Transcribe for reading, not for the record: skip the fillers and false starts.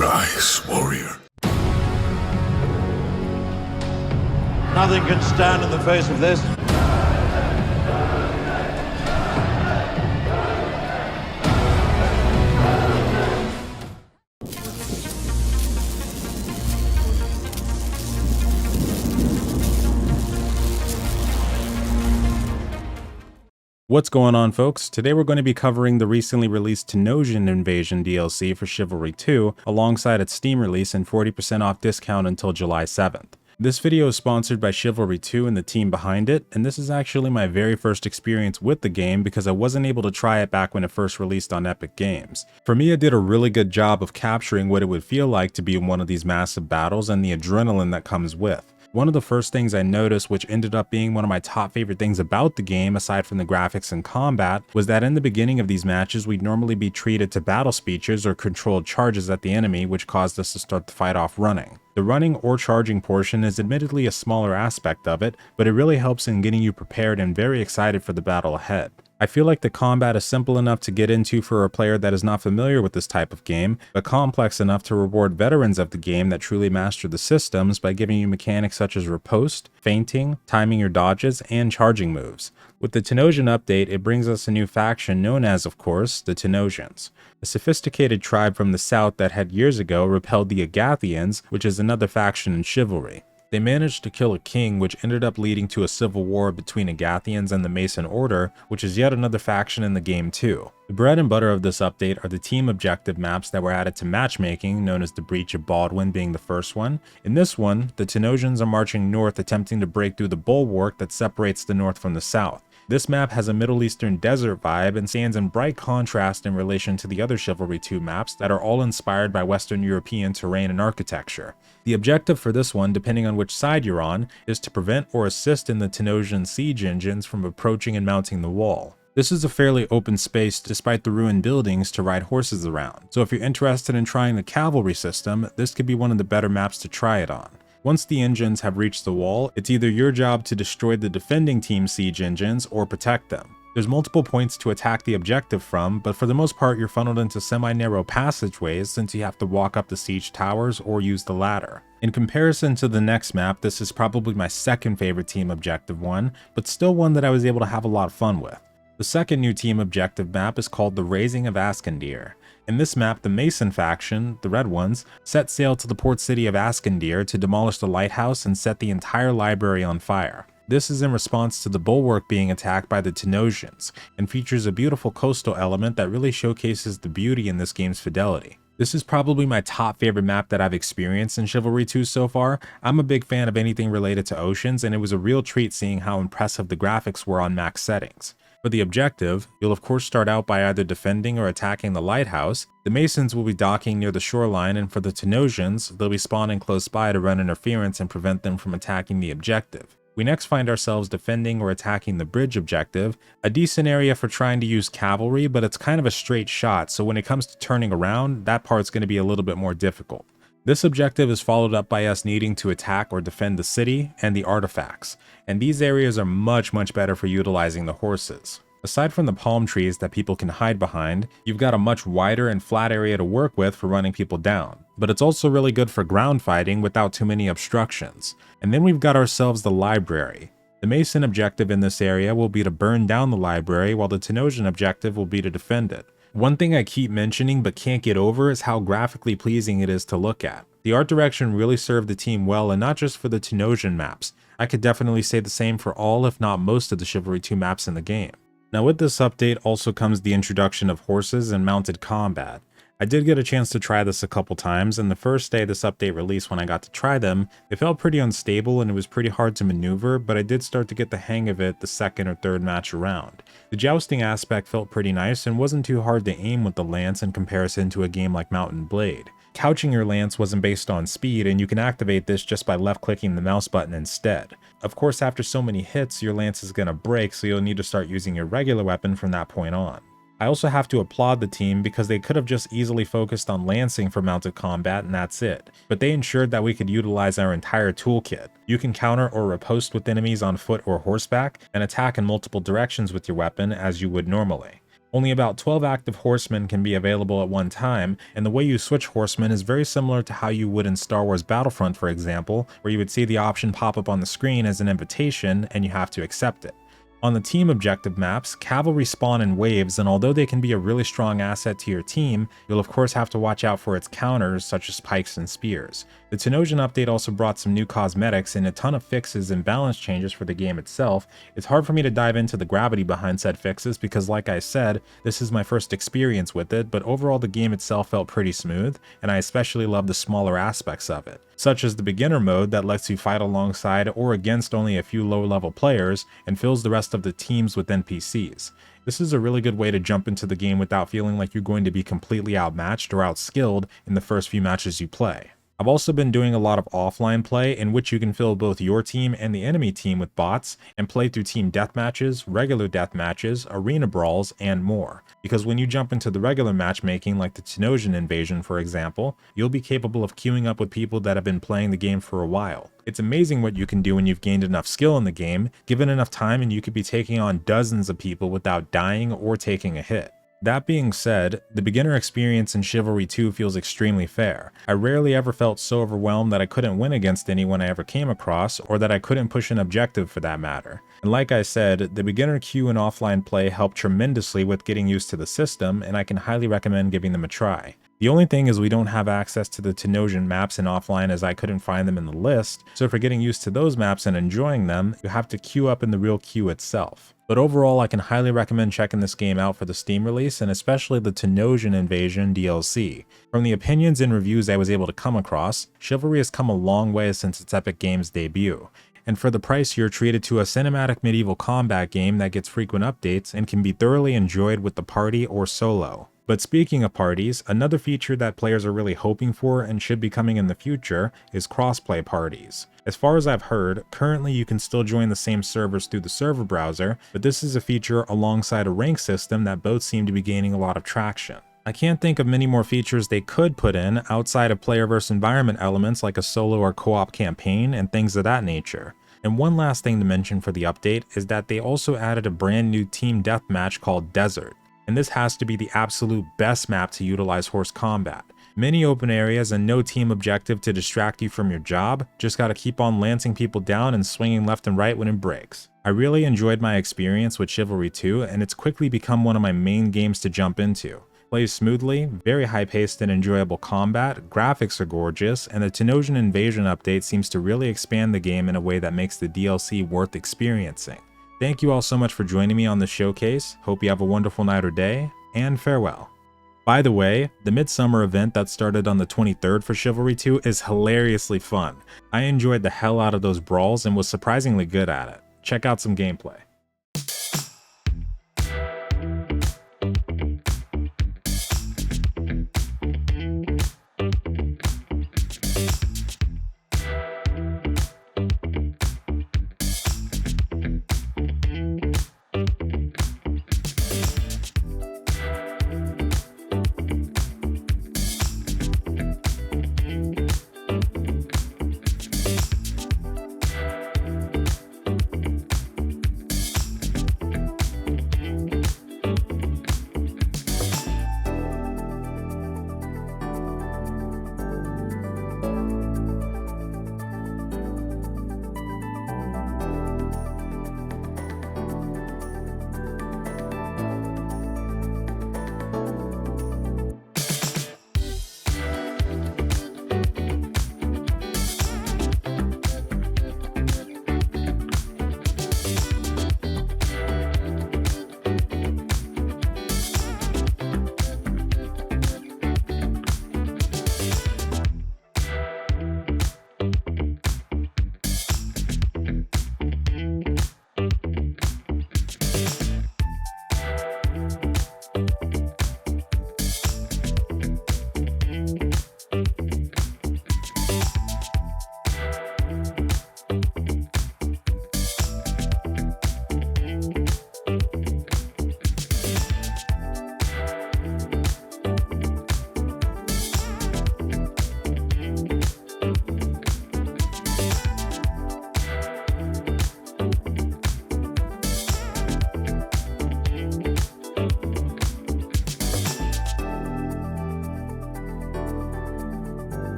Rise, warrior. Nothing can stand in the face of this. What's going on, folks? Today we're going to be covering the recently released Tenosian Invasion DLC for Chivalry 2 alongside its Steam release and 40% off discount until July 7th. This video is sponsored by Chivalry 2 and the team behind it, and this is actually my very first experience with the game because I wasn't able to try it back when it first released on Epic Games. For me, it did a really good job of capturing what it would feel like to be in one of these massive battles and the adrenaline that comes with. One of the first things I noticed, which ended up being one of my top favorite things about the game aside from the graphics and combat, was that in the beginning of these matches we'd normally be treated to battle speeches or controlled charges at the enemy, which caused us to start the fight off running. The running or charging portion is admittedly a smaller aspect of it, but it really helps in getting you prepared and very excited for the battle ahead. I feel like the combat is simple enough to get into for a player that is not familiar with this type of game, but complex enough to reward veterans of the game that truly master the systems by giving you mechanics such as riposte, feinting, timing your dodges, and charging moves. With the Tenosian update, it brings us a new faction known as, of course, the Tenosians, a sophisticated tribe from the south that had years ago repelled the Agathians, which is another faction in Chivalry. They managed to kill a king, which ended up leading to a civil war between Agathians and the Mason Order, which is yet another faction in the game too. The bread and butter of this update are the team objective maps that were added to matchmaking, known as the Breach of Baldwin being the first one. In this one, the Tenosians are marching north attempting to break through the bulwark that separates the north from the south. This map has a Middle Eastern desert vibe and stands in bright contrast in relation to the other Chivalry 2 maps that are all inspired by Western European terrain and architecture. The objective for this one, depending on which side you're on, is to prevent or assist in the Tenosian siege engines from approaching and mounting the wall. This is a fairly open space despite the ruined buildings to ride horses around, so if you're interested in trying the cavalry system, this could be one of the better maps to try it on. Once the engines have reached the wall, it's either your job to destroy the defending team's siege engines or protect them. There's multiple points to attack the objective from, but for the most part you're funneled into semi-narrow passageways since you have to walk up the siege towers or use the ladder. In comparison to the next map, this is probably my second favorite team objective one, but still one that I was able to have a lot of fun with. The second new team objective map is called the Raising of Askendir. In this map, the Mason faction, the red ones, set sail to the port city of Askendir to demolish the lighthouse and set the entire library on fire. This is in response to the bulwark being attacked by the Tenosians, and features a beautiful coastal element that really showcases the beauty in this game's fidelity. This is probably my top favorite map that I've experienced in Chivalry 2 so far. I'm a big fan of anything related to oceans, and it was a real treat seeing how impressive the graphics were on max settings. For the objective, you'll of course start out by either defending or attacking the lighthouse. The Masons will be docking near the shoreline, and for the Tenosians, they'll be spawning close by to run interference and prevent them from attacking the objective. We next find ourselves defending or attacking the bridge objective, a decent area for trying to use cavalry, but it's kind of a straight shot, so when it comes to turning around, that part's going to be a little bit more difficult. This objective is followed up by us needing to attack or defend the city and the artifacts, and these areas are much better for utilizing the horses. Aside from the palm trees that people can hide behind, you've got a much wider and flat area to work with for running people down, but it's also really good for ground fighting without too many obstructions. And then we've got ourselves the library. The Mason objective in this area will be to burn down the library, while the Tenosian objective will be to defend it. One thing I keep mentioning but can't get over is how graphically pleasing it is to look at. The art direction really served the team well, and not just for the Tenosian maps. I could definitely say the same for all, if not most, of the Chivalry 2 maps in the game. Now with this update also comes the introduction of horses and mounted combat. I did get a chance to try this a couple times, and the first day this update released when I got to try them, it felt pretty unstable and it was pretty hard to maneuver, but I did start to get the hang of it the second or third match around. The jousting aspect felt pretty nice and wasn't too hard to aim with the lance in comparison to a game like Mount and Blade. Couching your lance wasn't based on speed, and you can activate this just by left-clicking the mouse button instead. Of course, after so many hits, your lance is going to break, so you'll need to start using your regular weapon from that point on. I also have to applaud the team because they could have just easily focused on lancing for mounted combat and that's it, but they ensured that we could utilize our entire toolkit. You can counter or riposte with enemies on foot or horseback, and attack in multiple directions with your weapon as you would normally. Only about 12 active horsemen can be available at one time, and the way you switch horsemen is very similar to how you would in Star Wars Battlefront, for example, where you would see the option pop up on the screen as an invitation and you have to accept it. On the team objective maps, cavalry spawn in waves, and although they can be a really strong asset to your team, you'll of course have to watch out for its counters such as pikes and spears. The Tenosian update also brought some new cosmetics and a ton of fixes and balance changes for the game itself. It's hard for me to dive into the gravity behind said fixes because, like I said, this is my first experience with it, but overall the game itself felt pretty smooth, and I especially love the smaller aspects of it, such as the beginner mode that lets you fight alongside or against only a few low-level players and fills the rest of the teams with NPCs. This is a really good way to jump into the game without feeling like you're going to be completely outmatched or outskilled in the first few matches you play. I've also been doing a lot of offline play in which you can fill both your team and the enemy team with bots and play through team deathmatches, regular deathmatches, arena brawls, and more. Because when you jump into the regular matchmaking like the Tenosian invasion for example, you'll be capable of queuing up with people that have been playing the game for a while. It's amazing what you can do when you've gained enough skill in the game, given enough time, and you could be taking on dozens of people without dying or taking a hit. That being said, the beginner experience in Chivalry 2 feels extremely fair. I rarely ever felt so overwhelmed that I couldn't win against anyone I ever came across, or that I couldn't push an objective for that matter. And like I said, the beginner queue and offline play helped tremendously with getting used to the system, and I can highly recommend giving them a try. The only thing is we don't have access to the Tenosian maps in offline as I couldn't find them in the list, so for getting used to those maps and enjoying them, you have to queue up in the real queue itself. But overall, I can highly recommend checking this game out for the Steam release, and especially the Tenosian Invasion DLC. From the opinions and reviews I was able to come across, Chivalry has come a long way since its Epic Games debut. And for the price, you're treated to a cinematic medieval combat game that gets frequent updates and can be thoroughly enjoyed with the party or solo. But speaking of parties, another feature that players are really hoping for and should be coming in the future is crossplay parties. As far as I've heard, currently you can still join the same servers through the server browser, but this is a feature alongside a rank system that both seem to be gaining a lot of traction. I can't think of many more features they could put in outside of player versus environment elements like a solo or co-op campaign and things of that nature. And one last thing to mention for the update is that they also added a brand new team deathmatch called Desert. And this has to be the absolute best map to utilize horse combat. Many open areas and no team objective to distract you from your job, just gotta keep on lancing people down and swinging left and right when it breaks. I really enjoyed my experience with Chivalry 2, and it's quickly become one of my main games to jump into. Plays smoothly, very high-paced and enjoyable combat, graphics are gorgeous, and the Tenosian Invasion update seems to really expand the game in a way that makes the DLC worth experiencing. Thank you all so much for joining me on this showcase, hope you have a wonderful night or day, and farewell. By the way, the Midsummer event that started on the 23rd for Chivalry 2 is hilariously fun. I enjoyed the hell out of those brawls and was surprisingly good at it. Check out some gameplay.